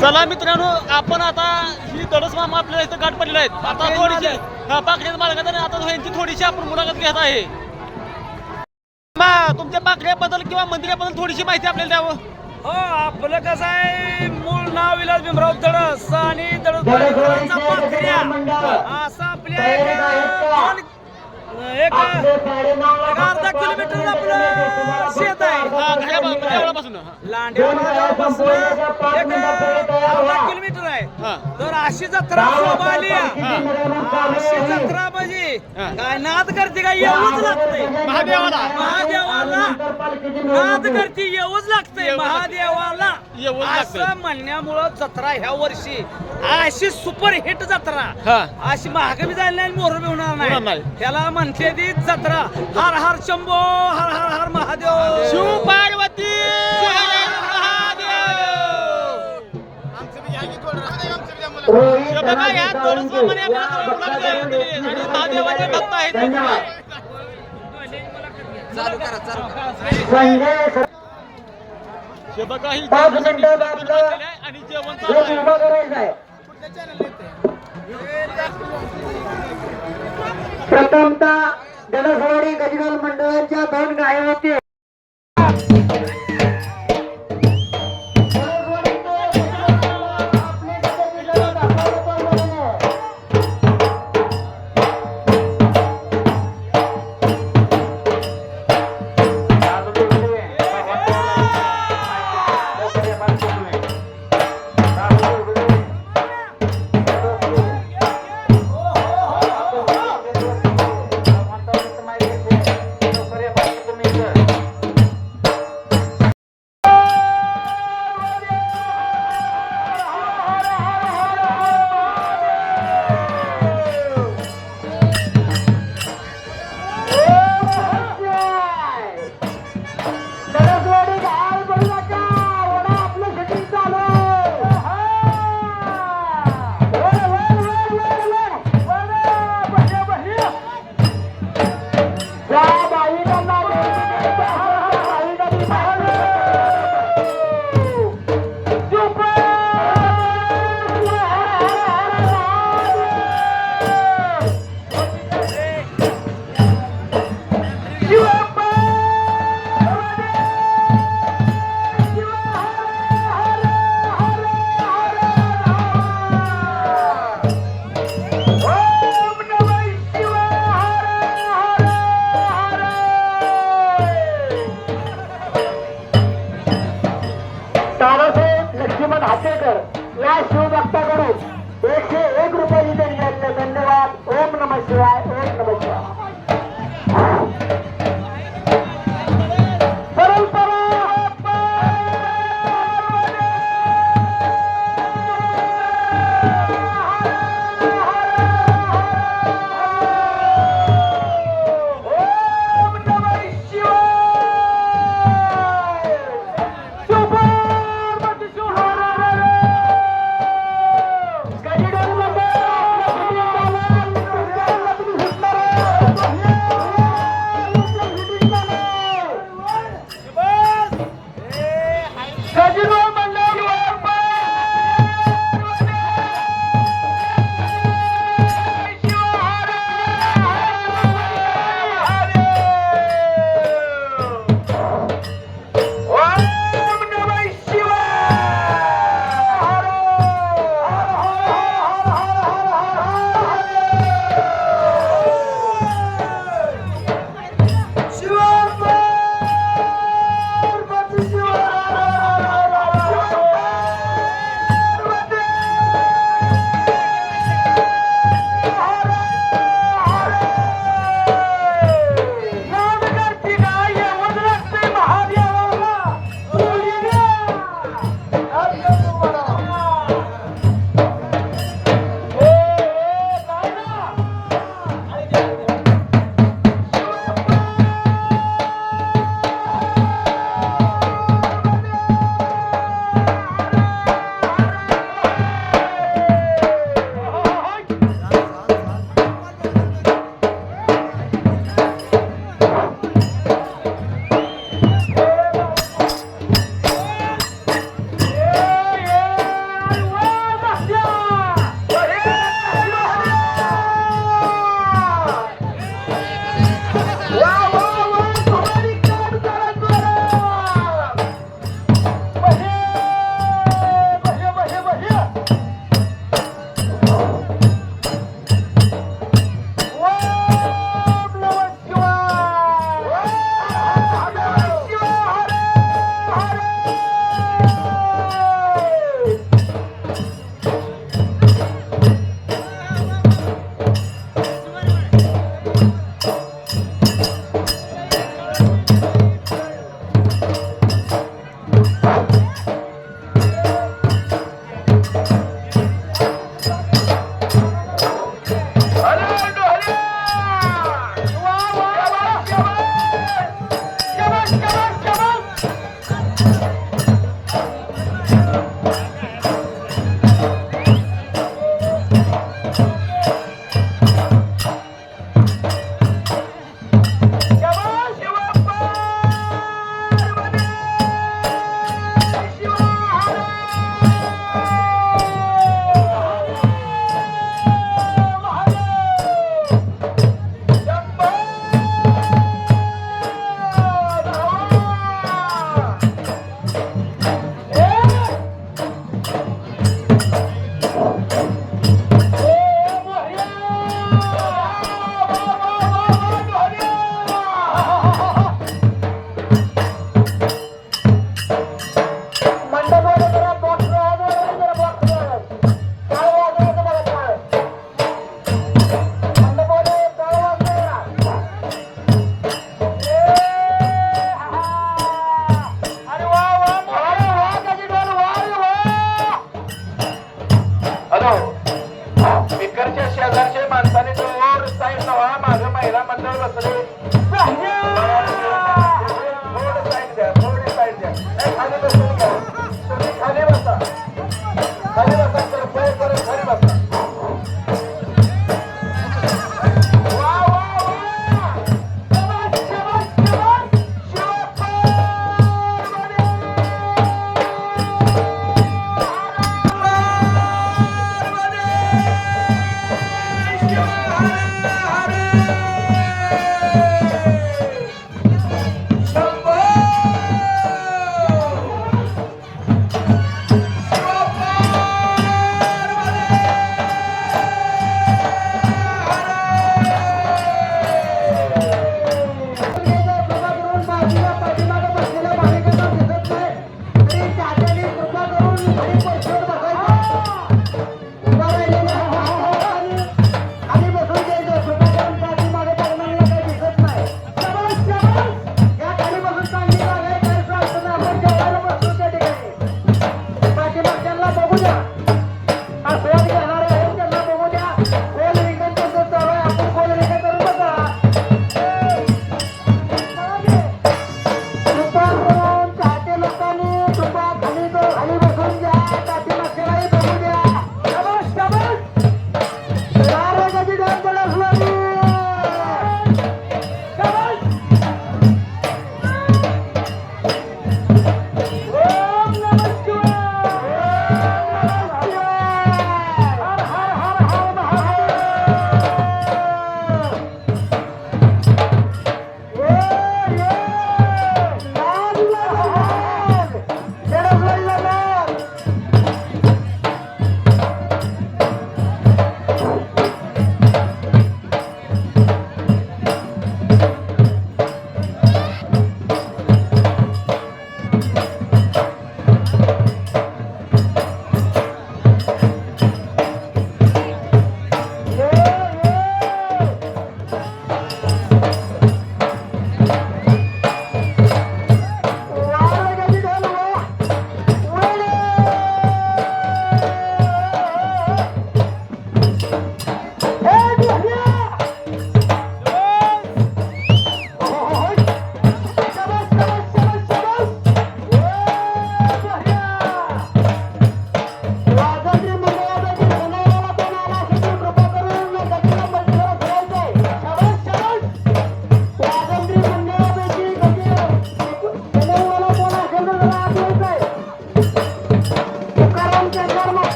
चला मित्रांनो, आपण आता ही दडस मामा आपल्याला इथं गाठ पडलेले आहेत. आता थोडीशी पाकड्याच्या मालकाने आता ह्यांची थोडीशी आपण मुलाखत घेत आहे. तुमच्या पाकड्याबद्दल किंवा मंदिराबद्दल थोडीशी माहिती आपल्याला द्यावं. हो, आपलं कसं आहे, मूळ नाव विलास भीमराव दडस आणि दडसचा पाखऱ्या असं आपल्या एक अर्धा किलोमीटर आपलं शेत आहे. लांड्या महादेवापासून एक अर्धा किलोमीटर आहे. तर अशी जत्रा शोभा आली, अशी जत्रा म्हणजे काय नाद करते, काय येऊच लागतंय महादेवाला. नाद करते येऊच लागतंय महादेवाला असं म्हणण्यामुळं जत्रा ह्या वर्षी अशी सुपर हिट जत्रा, अशी महाग बी जायला नाही, मोहर बी होणार नाही. त्याला म्हणते ती जत्रा हर हर शंभो, हर हर हर महादेव, शिव पार्वती महादेवाचे भक्त आहेत. आणि जेवण प्रथमतः दडसवाडी गजगाल मंडळाच्या 2 गाय होते. लक्ष्मण हातेकर या शिवभक्ताकडून 101 रुपये देण्यात आले. धन्यवाद. ओम नमः शिवाय. ओम नमः शिवाय. खाली बसा.